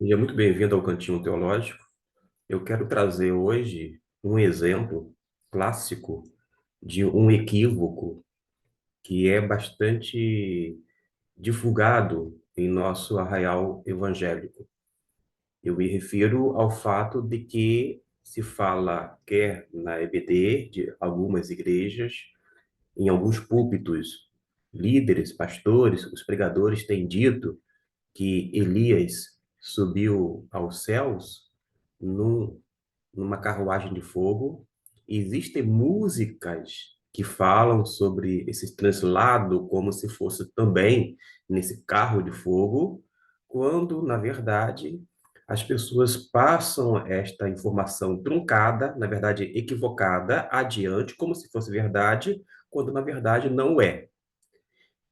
Seja muito bem-vindo ao Cantinho Teológico. Eu quero trazer hoje um exemplo clássico de um equívoco que é bastante divulgado em nosso arraial evangélico. Eu me refiro ao fato de que se fala, quer na EBD, de algumas igrejas, em alguns púlpitos, líderes, pastores, os pregadores têm dito que Elias subiu aos céus num, numa carruagem de fogo. Existem músicas que falam sobre esse translado como se fosse também nesse carro de fogo, quando, na verdade, as pessoas passam esta informação truncada, na verdade, equivocada, adiante, como se fosse verdade, quando, na verdade, não é.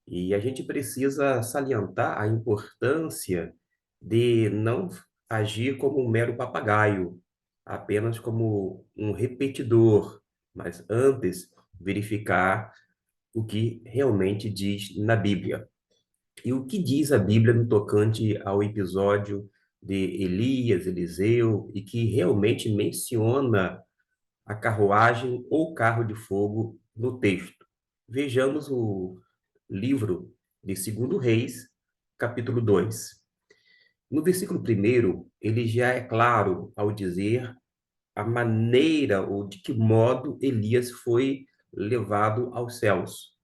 E a gente precisa salientar a importância de não agir como um mero papagaio, apenas como um repetidor, mas antes verificar o que realmente diz na Bíblia. E o que diz a Bíblia no tocante ao episódio de Elias, Eliseu, e que realmente menciona a carruagem ou carro de fogo no texto. Vejamos o livro de 2 Reis, capítulo 2. No versículo 1, ele já é claro ao dizer a maneira ou de que modo Elias foi levado aos céus.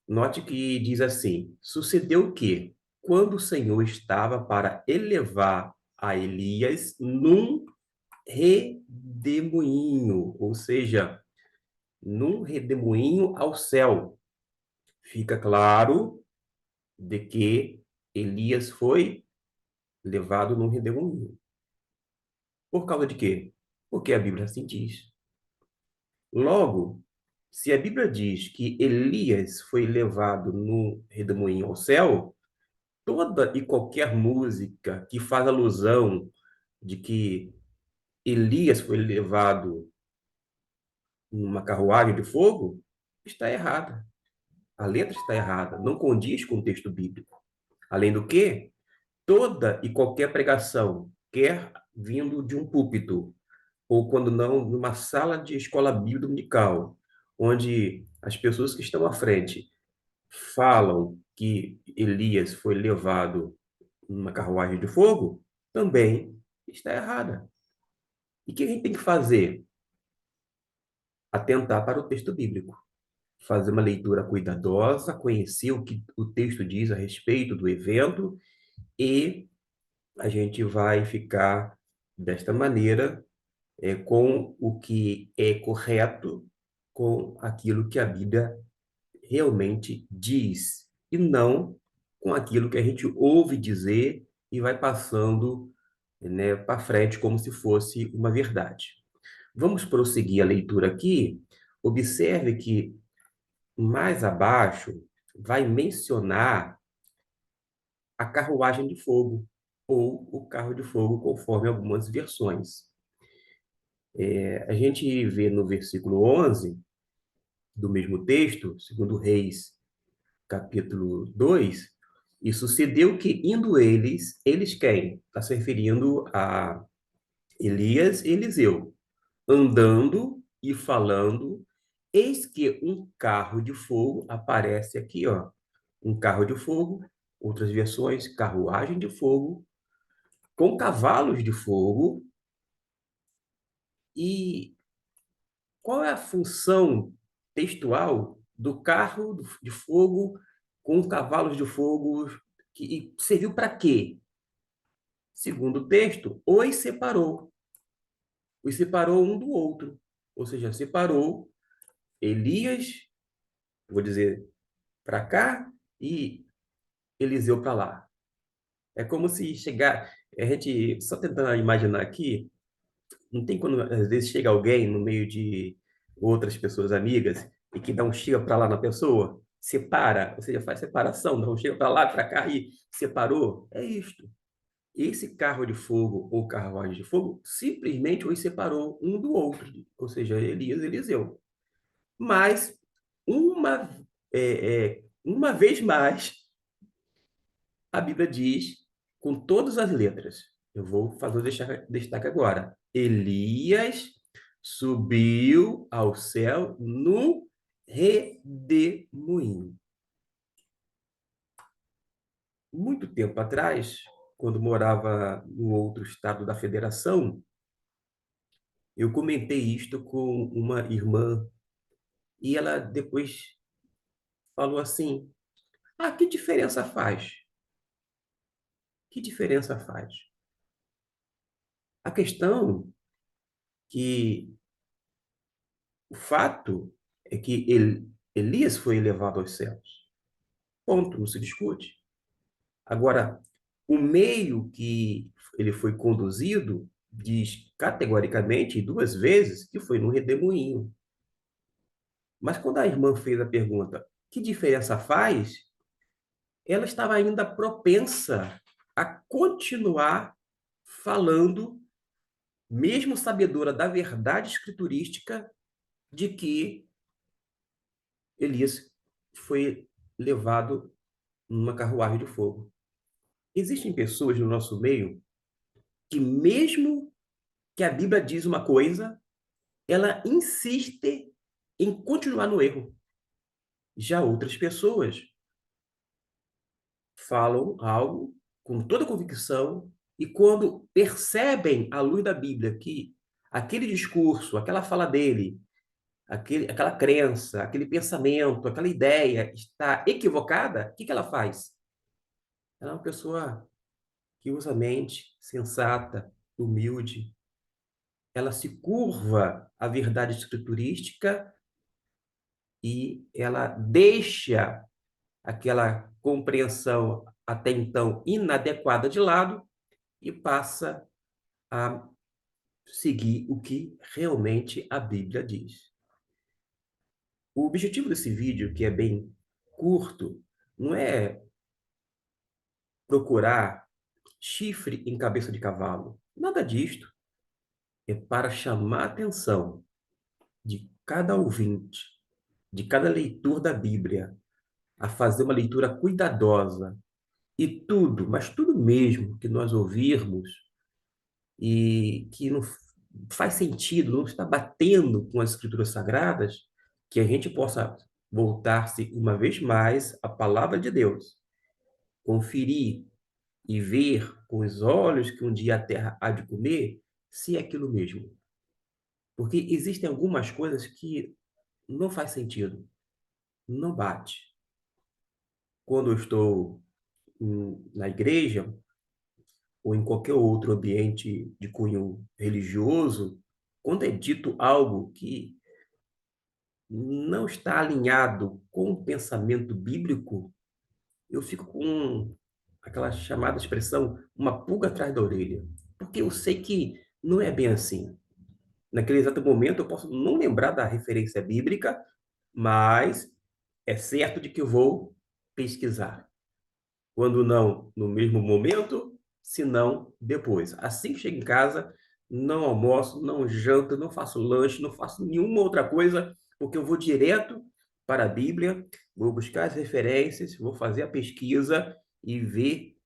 Note que diz assim: sucedeu que, quando o Senhor estava para elevar a Elias num redemoinho, ou seja, num redemoinho ao céu. Fica claro de que Elias foi levado num redemoinho. Por causa de quê? Porque a Bíblia assim diz. Logo, se a Bíblia diz que Elias foi levado no redemoinho ao céu, toda e qualquer música que faz alusão de que Elias foi levado numa carruagem de fogo está errada. A letra está errada, não condiz com o texto bíblico. Além do que, toda e qualquer pregação, quer vindo de um púlpito, ou quando não, numa sala de escola bíblica dominical, onde as pessoas que estão à frente falam que Elias foi levado numa carruagem de fogo, também está errada. E o que a gente tem que fazer? Atentar para o texto bíblico. Fazer uma leitura cuidadosa, conhecer o que o texto diz a respeito do evento e a gente vai ficar desta maneira, com o que é correto, com aquilo que a Bíblia realmente diz, e não com aquilo que a gente ouve dizer e vai passando, né, para frente como se fosse uma verdade. Vamos prosseguir a leitura aqui. Observe que mais abaixo vai mencionar a carruagem de fogo, ou o carro de fogo, conforme algumas versões. A gente vê no versículo 11 do mesmo texto, segundo Reis, capítulo 2, e sucedeu que, indo eles quem? Está se referindo a Elias e Eliseu, andando e falando, eis que um carro de fogo aparece aqui, ó. Um carro de fogo, outras versões, carruagem de fogo, com cavalos de fogo. E qual é a função textual do carro de fogo com cavalos de fogo que serviu para quê? Segundo o texto, os separou um do outro, ou seja, separou Elias, vou dizer, para cá e Eliseu para lá. É como se chegar, a gente só tentando imaginar aqui, não tem quando às vezes chega alguém no meio de outras pessoas amigas e que dá um chega para lá na pessoa, separa, ou seja, faz separação, dá um chega para lá, para cá e separou. É isto. Esse carro de fogo ou carruagem de fogo simplesmente os separou um do outro, ou seja, Elias e Eliseu. Mas uma, uma vez mais, a Bíblia diz, com todas as letras. Eu vou fazer o destaque agora. Elias subiu ao céu no redemoinho. Muito tempo atrás, quando morava no outro estado da federação, eu comentei isto com uma irmã e ela depois falou assim: Ah, que diferença faz? Que diferença faz? A questão que o fato é que Elias foi elevado aos céus. Ponto, não se discute. Agora, o meio que ele foi conduzido diz categoricamente duas vezes que foi no redemoinho. Mas quando a irmã fez a pergunta, que diferença faz? Ela estava ainda propensa a continuar falando, mesmo sabedora da verdade escriturística, de que Elias foi levado numa carruagem de fogo. Existem pessoas no nosso meio que, mesmo que a Bíblia diz uma coisa, ela insiste em continuar no erro. Já outras pessoas falam algo com toda convicção e quando percebem à luz da Bíblia que aquele discurso, aquela fala dele, aquela crença, aquele pensamento, aquela ideia está equivocada, o que ela faz? Ela é uma pessoa que usa a mente, sensata, humilde. Ela se curva à verdade escriturística e ela deixa aquela compreensão até então inadequada de lado e passa a seguir o que realmente a Bíblia diz. O objetivo desse vídeo, que é bem curto, não é procurar chifre em cabeça de cavalo. Nada disto. É para chamar a atenção de cada ouvinte, de cada leitor da Bíblia, a fazer uma leitura cuidadosa. E tudo, mas tudo mesmo que nós ouvirmos e que não faz sentido, não está batendo com as escrituras sagradas, que a gente possa voltar-se uma vez mais à palavra de Deus, conferir e ver com os olhos que um dia a terra há de comer, se é aquilo mesmo. Porque existem algumas coisas que não faz sentido, não bate. Quando eu estou na igreja ou em qualquer outro ambiente de cunho religioso, quando é dito algo que não está alinhado com o pensamento bíblico, eu fico com aquela chamada expressão, uma pulga atrás da orelha. Porque eu sei que não é bem assim. Naquele exato momento, eu posso não lembrar da referência bíblica, mas é certo de que eu vou pesquisar. Quando não no mesmo momento, se não depois. Assim que chego em casa, não almoço, não janto, não faço lanche, não faço nenhuma outra coisa, porque eu vou direto para a Bíblia, vou buscar as referências, vou fazer a pesquisa e ver,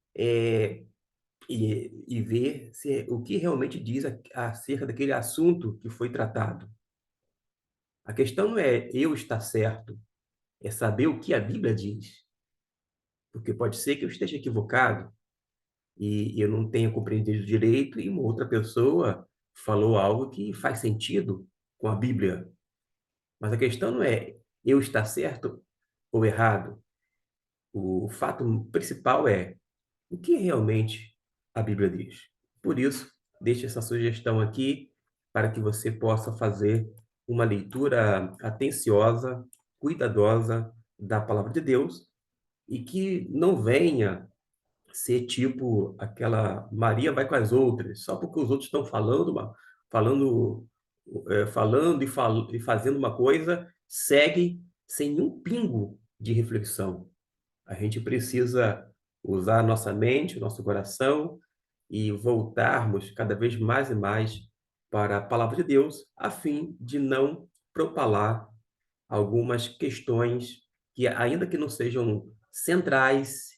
e ver o que realmente diz acerca daquele assunto que foi tratado. A questão não é eu estar certo, é saber o que a Bíblia diz. Porque pode ser que eu esteja equivocado e eu não tenha compreendido direito e uma outra pessoa falou algo que faz sentido com a Bíblia. Mas a questão não é eu estar certo ou errado. O fato principal é o que realmente a Bíblia diz. Por isso, deixo essa sugestão aqui para que você possa fazer uma leitura atenciosa, cuidadosa da palavra de Deus e que não venha ser tipo aquela Maria vai com as outras, só porque os outros estão falando, falando e fazendo uma coisa, segue sem nenhum pingo de reflexão. A gente precisa usar a nossa mente, o nosso coração e voltarmos cada vez mais e mais para a palavra de Deus, a fim de não propalar algumas questões que, ainda que não sejam centrais,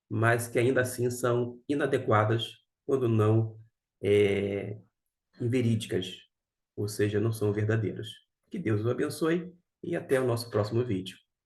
mas que ainda assim são inadequadas quando não é, inverídicas, ou seja, não são verdadeiras. Que Deus o abençoe e até o nosso próximo vídeo.